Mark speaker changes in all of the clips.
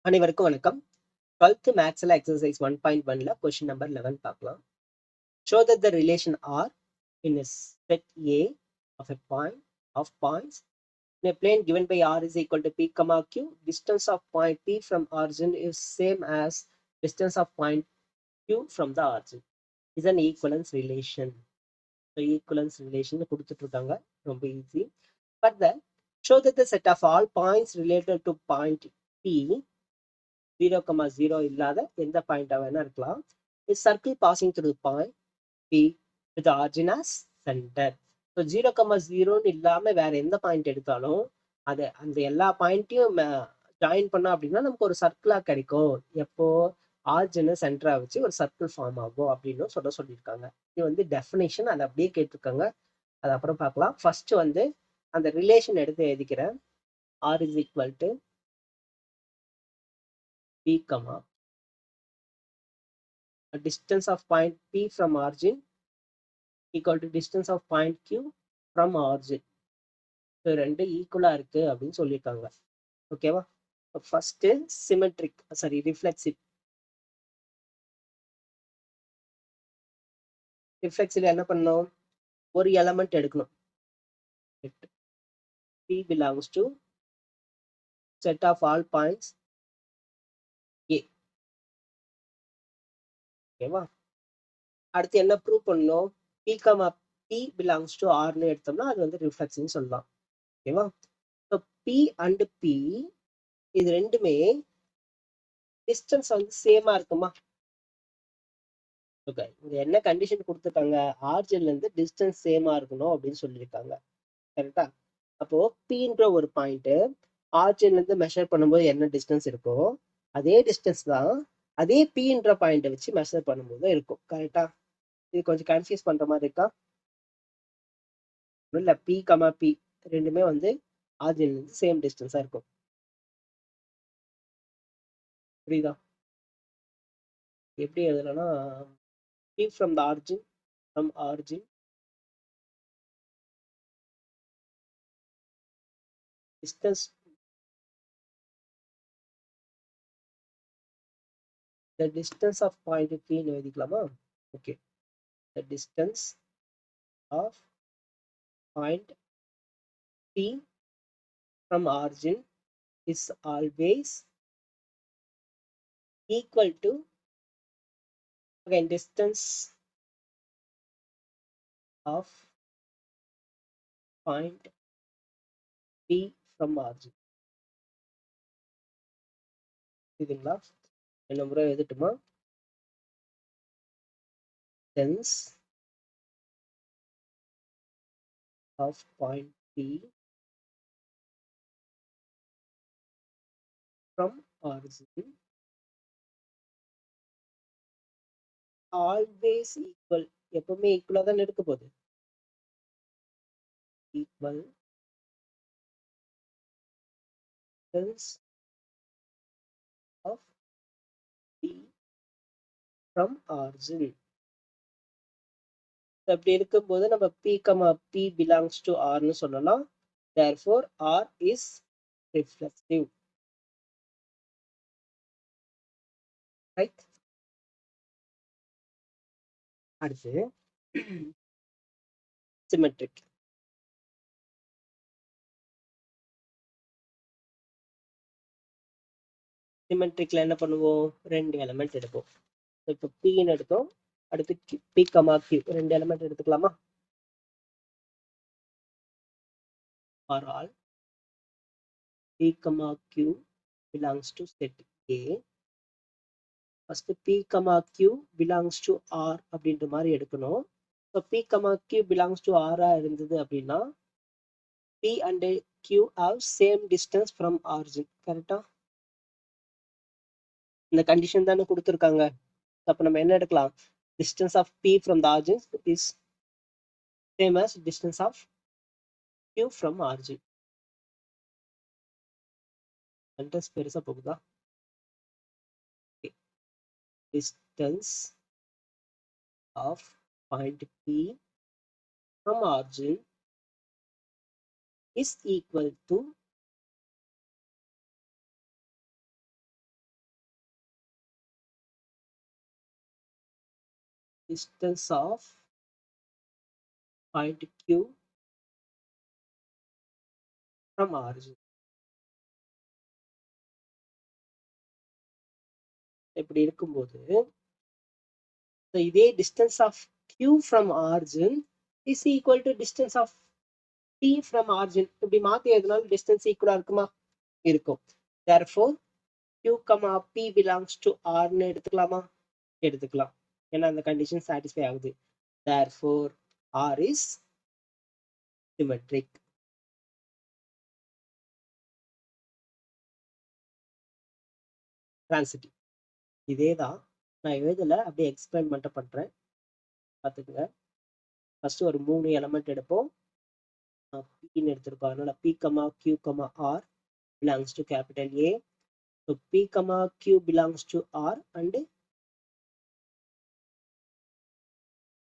Speaker 1: அனைவருக்கும் வணக்கம். 12th மேத்ஸ்ல exercise 1.1ல question number 11 பார்க்கலாம். Show that the relation R in a set A of a point of points in a plane given by R is equal to P, Q. Distance of point P from origin is same as distance of point Q from the origin. Is an equivalence relation. So equivalence relation கொடுத்துட்டு இருக்காங்க. ரொம்ப easy. Further, show that the set of all points related to point P 0,0 இல்லாத எந்த பாயிண்டா வேணா இருக்கலாம். Is circle passing through the point P with the origin as center. So 0,0ன்னு இல்லாம வேற எந்த பாயிண்ட் எடுத்தாலும் அது அந்த எல்லா பாயிண்ட்டையும் ஜாயின் பண்ணோம் அப்படின்னா நமக்கு ஒரு சர்க்கிளா கிடைக்கும். எப்போ ஆர்ஜின் சென்டரா வச்சு ஒரு சர்க்கிள் ஃபார்ம் ஆகும் அப்படின்னு சொல்லியிருக்காங்க. இது வந்து டெஃபினேஷன், அதை அப்படியே கேட்டிருக்காங்க. அது அப்புறம் பார்க்கலாம். ஃபர்ஸ்ட் வந்து அந்த ரிலேஷன் எடுத்து எழுதிக்கிறேன். R is equal to P, a distance of point P from origin equal to distance of point Q from origin. So ரெண்டு ஈக்குவலா இருக்கு அப்படின்னு சொல்லியிருக்காங்க. ஓகேவா? First symmetric reflexive. ரிஃப்ளெக்சிவ்ல என்ன பண்ணணும்? ஒரு எலமெண்ட் எடுக்கணும். P belongs to set of all points A. ஓகேவா? அடுத்து என்ன ப்ரூவ் பண்ணணும்? P belongs to Rன்னு எடுத்தோம்னா அது வந்து ரிஃப்ளெக்சிவ்னு சொல்லலாம். ஓகேவா? ஸோ P அண்ட் P இது ரெண்டுமே டிஸ்டன்ஸ் வந்து சேமா இருக்குமா? ஓகே, இது என்ன கண்டிஷன் கொடுத்துருக்காங்க? ஆர்ஜின்ல இருந்து டிஸ்டன்ஸ் சேமா இருக்கணும் அப்படின்னு சொல்லியிருக்காங்க. கரெக்டா? அப்போ Pன்ற ஒரு பாயிண்ட் ஆர்ஜின்ல இருந்து மெஷர் பண்ணும்போது என்ன டிஸ்டன்ஸ் இருக்கோ அதே டிஸ்டன்ஸ் தான் அதே Pன்ற பாயிண்ட்டை வச்சு மெஷர் பண்ணும்போது இருக்கும். கரெக்டா? இது கொஞ்சம் கன்ஃபியூஸ் பண்ற மாதிரி இருக்கா? இல்ல, P, ரெண்டுமே வந்து ஆர்ஜின்ல இருந்து சேம் டிஸ்டன்ஸா இருக்கும். புரியுதா? எப்படி எழுதலாம்னா P from the origin distance, the distance of point P ன்னு எழுதிக்கலாமா? Okay, the distance of point P from origin is always equal to, again, distance of point P from origin. இதுங்களா? என்ன முறை எழுதட்டுமா? Distance of point P from origin always equal. எப்பவுமே ஈக்குவலா தான் இருக்க போகுது. Equal distance of P from origin. அப்படி இருக்கும்போது நம்ம P belongs to R ன்னு சொல்லலாம். Therefore R is reflexive. Right? அடுத்து சிமெட்ரிக். சிமெட்ரிக்ல என்ன பண்ணுவோம்? ரெண்டு எலிமெண்ட் எடுப்போம். இப்போ Pன்னு எடுத்தோம், அடுத்து P, Q ரெண்டு எலிமெண்ட் எடுத்துக்கலாமா? For all P, Q belongs to set A. First P, Q belongs to R அப்படின்ற மாதிரி எடுக்கணும். So P, Q belongs to R இருந்தது அப்படின்னா P and Q have same distance from origin. கரெக்டா? இந்த condition தானே கொடுத்துருக்காங்க. அப்ப நம்ம என்ன எடுக்கலாம்? Distance of P from the origin is same as distance of Q from origin. Sentence பெருசா போகுதா? Distance of point P from origin is equal to distance of point Q from origin. இப்படி இருக்கும்போது இதே distance of Q from origin is equal to distance of P from origin. இப்படி மாத்தி எதுனாலும் distance equal இருக்குமா? இருக்கும். Therefore Q, P belongs to R ன்னு எடுத்துக்கலாமா? எடுத்துக்கலாம். ஏன்னா அந்த condition satisfy ஆகுது. Therefore R is symmetric. Transitive. இதேதான் நான் எழுதல, அப்படியே எக்ஸ்பிளைன் மட்டும் பண்றேன், பார்த்துக்குங்க. ஃபர்ஸ்ட் ஒரு 3 எலமெண்ட் எடுப்போம். Pன்னு எடுத்திருக்கோம், அதனால P, Q, R belongs to capital A. So P, Q belongs to R and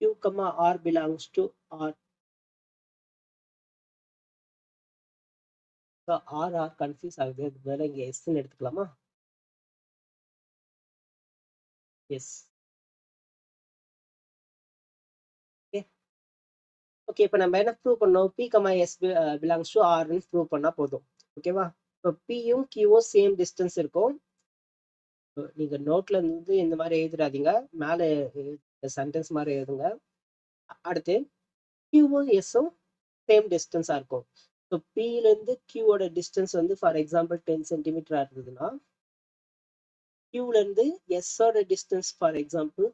Speaker 1: Q, R belongs to R. So R confuse ஆகுது, அது வேற இங்க S எடுத்துக்கலாமா? எஸ். ஓகே, இப்போ நம்ம என்ன ப்ரூவ் பண்ணோம்? P, S belongs to R ன்னு ப்ரூவ் பண்ணா போதும். ஓகேவா? இப்போ Pயும் Qவும் சேம் டிஸ்டன்ஸ் இருக்கும். நீங்க நோட்ல இருந்து இந்த மாதிரி எழுதிடாதீங்க, மேல சென்டென்ஸ் மாதிரி எழுதுங்க. அடுத்து Qவும் Sவும் சேம் டிஸ்டன்ஸா இருக்கும். ஸோ Pல இருந்து Qவோட டிஸ்டன்ஸ் வந்து ஃபார் எக்ஸாம்பிள் 10 சென்டிமீட்டரா இருந்ததுன்னா Qல இருந்து Sஓட டிஸ்டன்ஸ் ஃபார் எக்ஸாம்பிள்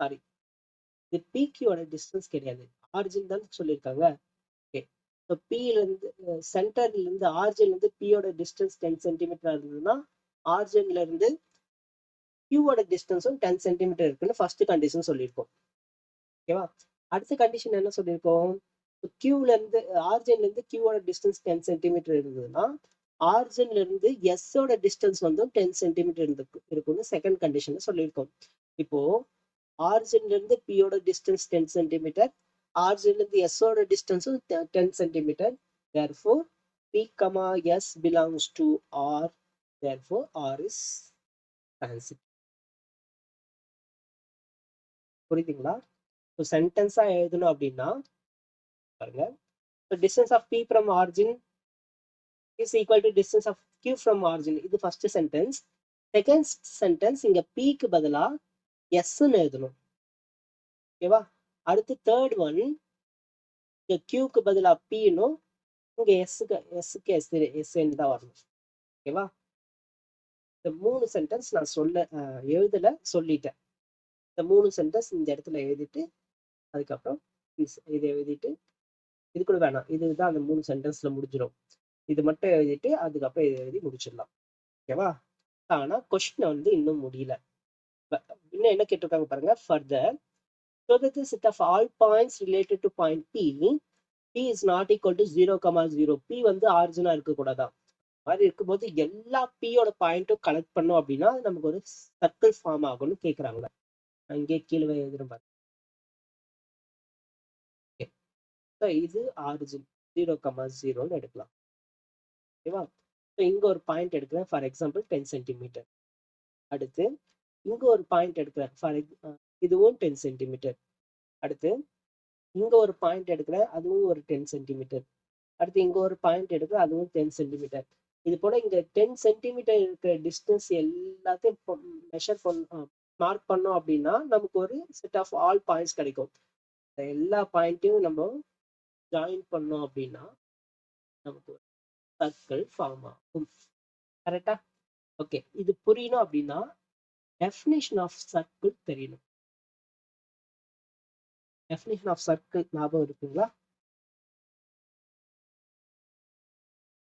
Speaker 1: சாரி இது PQவோட டிஸ்டன்ஸ் கிடையாது, ஆரிஜின் தான் சொல்லியிருக்காங்க. ஓகே, ஸோ Pல இருந்து சென்டர்ல இருந்து ஆரிஜின்ல இருந்து Pயோட டிஸ்டன்ஸ் 10 சென்டிமீட்டரா இருந்ததுன்னா ஆரிஜின்ல இருந்து Qவோட டிஸ்டன்ஸும் 10 சென்டிமீட்டர் இருக்குன்னு ஃபர்ஸ்ட் கண்டிஷன் சொல்லியிருக்கோம். ஓகேவா? அடுத்த கண்டிஷன் என்ன சொல்லியிருக்கோம்? Qல இருந்து ஆரிஜின்ல இருந்து Qவோட டிஸ்டன்ஸ் 10 சென்டிமீட்டர் இருந்ததுன்னா ஆரிஜின்ல இருந்து Sஓட டிஸ்டன்ஸ் வந்து 10 சென்டிமீட்டர் இருக்குன்னு செகண்ட் கண்டிஷன்ல சொல்லியிருக்கோம். இப்போ ஆரிஜின்ல இருந்து Pயோட டிஸ்டன்ஸ் 10 சென்டிமீட்டர், ஆரிஜின்ல இருந்து Sஓட டிஸ்டன்ஸும் 10 centimetre. Therefore P, S belongs to R. Therefore R is transitive. புரியுதுங்களா? ஸோ சென்டென்ஸா எழுதணும் அப்படின்னா பாருங்க, distance of P from origin is equal to distance of Q from origin. இது ஃபர்ஸ்ட் சென்டென்ஸ். செகண்ட் சென்டென்ஸ் இங்க Pக்கு பதிலா Sன்னு எழுதணும். ஓகேவா? அடுத்து தேர்ட் ஒன், இங்க Qக்கு பதிலா Pன்னும் இங்க Sக்கு S தான் வரணும். ஓகேவா? இந்த 3 சென்டென்ஸ் நான் எழுதல, சொல்லிட்டேன். இந்த 3 சென்டென்ஸ் இந்த இடத்துல எழுதிட்டு அதுக்கப்புறம் இதை எழுதிட்டு, இது கூட வேணாம், இதுதான் அந்த 3 சென்டென்ஸ்ல முடிஞ்சிடும். இது மட்டும் எழுதிட்டு அதுக்கப்புறம் இதை எழுதி முடிச்சிடலாம். ஓகேவா? ஆனா கொஸ்டின் வந்து இன்னும் முடியல. இன்னும் என்ன கேட்டிருக்காங்க பாருங்க. Further, so that the set of all points related to point P is not equal to 0,0. P வந்து ஆரிஜினா இருக்கக்கூடாதான். மாதிரி இருக்கும்போது எல்லா Pயோட பாயிண்ட்டும் கலெக்ட் பண்ணோம் அப்படின்னா நமக்கு ஒரு சர்க்கிள் ஃபார்ம் ஆகும்னு கேட்குறாங்க. இங்கே கீழே எழுதுறேன் பாருங்க. இது ஆரிஜின் 0,0ன்னு எடுக்கலாம். ஓகேவா? இங்க ஒரு பாயிண்ட் எடுக்கிறேன், ஃபார் எக்ஸாம்பிள் 10 சென்டிமீட்டர். அடுத்து இங்க ஒரு பாயிண்ட் எடுக்கிறேன், ஃபார் இதுவும் 10 சென்டிமீட்டர். அடுத்து இங்க ஒரு பாயிண்ட் எடுக்கிறேன், அதுவும் ஒரு 10 சென்டிமீட்டர். அடுத்து இங்க ஒரு பாயிண்ட் எடுக்கிறேன், அதுவும் 10 சென்டிமீட்டர். இது போல இங்க 10 சென்டிமீட்டர் இருக்கிற டிஸ்டன்ஸ் எல்லாத்தையும் மெஷர் மார்க் பண்ணோம் அப்படின்னா நமக்கு ஒரு செட் ஆஃப் ஆல் பாயிண்ட்ஸ் கிடைக்கும். எல்லா பாயிண்ட்டையும் நம்ம ஜாயின் பண்ணோம் அப்படின்னா நமக்கு ஒரு சர்க்கிள் ஃபார்ம் ஆகும். கரெக்டா? ஓகே, இது புரியணும் அப்படின்னா டெஃபினிஷன் ஆஃப் சர்க்கிள் தெரியணும். டெஃபினிஷன் ஆஃப் சர்க்கிள் ஞாபகம் இருக்குங்களா?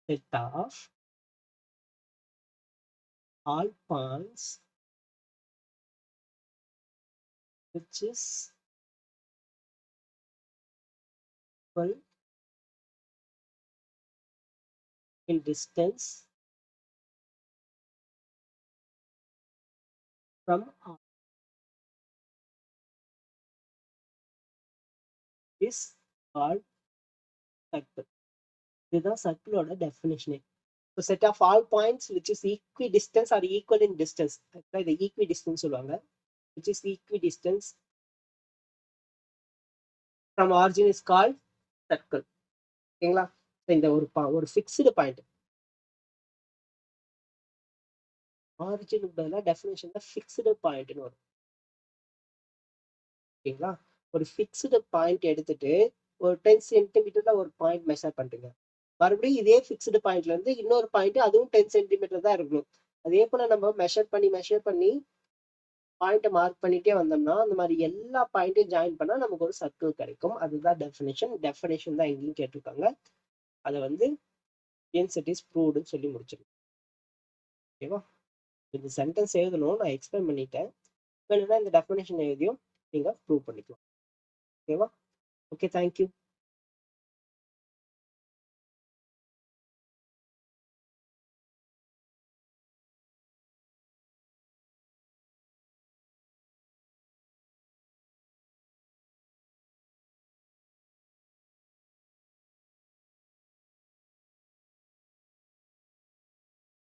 Speaker 1: Set of all points which is equal in distance from R is called circle. இதுதான் சர்க்கிளோட டெஃபினிஷனே. So set of all points which is equidistant or equal in distance. The equidistance சொல்லுவாங்க, which is equidistance from origin is called circle. ஓகேங்களா? இந்த ஒரு fixed point, origin பதிலாக டெஃபினேஷன்ல fixed பாயிண்ட்னு வரும். ஓகேங்களா? ஒரு fixed point எடுத்துட்டு ஒரு 10 சென்டிமீட்டர்ல ஒரு பாயிண்ட் மெஷர் பண்றீங்க. மறுபடியும் இதே ஃபிக்ஸ்டு பாயிண்ட்ல இருந்து இன்னொரு பாயிண்ட், அதுவும் 10 சென்டிமீட்டர் தான் இருக்கணும். அதே போல நம்ம மெஷர் பண்ணி பாயிண்ட்டை மார்க் பண்ணிட்டே வந்தோம்னா அந்த மாதிரி எல்லா பாயிண்ட்டையும் ஜாயின் பண்ணா நமக்கு ஒரு சர்க்கிள் கிடைக்கும். அதுதான் டெஃபினேஷன் தான் எங்கேயும் கேட்டிருக்காங்க. அதை வந்து hence it is proved சொல்லி முடிச்சிருக்கேன். ஓகேவா? இந்த சென்டென்ஸ் எழுதணும், நான் எக்ஸ்பிளைன் பண்ணிட்டேன். வேணும்னா இந்த டெஃபினேஷன் எழுதியும் நீங்க ப்ரூவ் பண்ணிக்கலாம். ஓகேவா? Okay, thank you.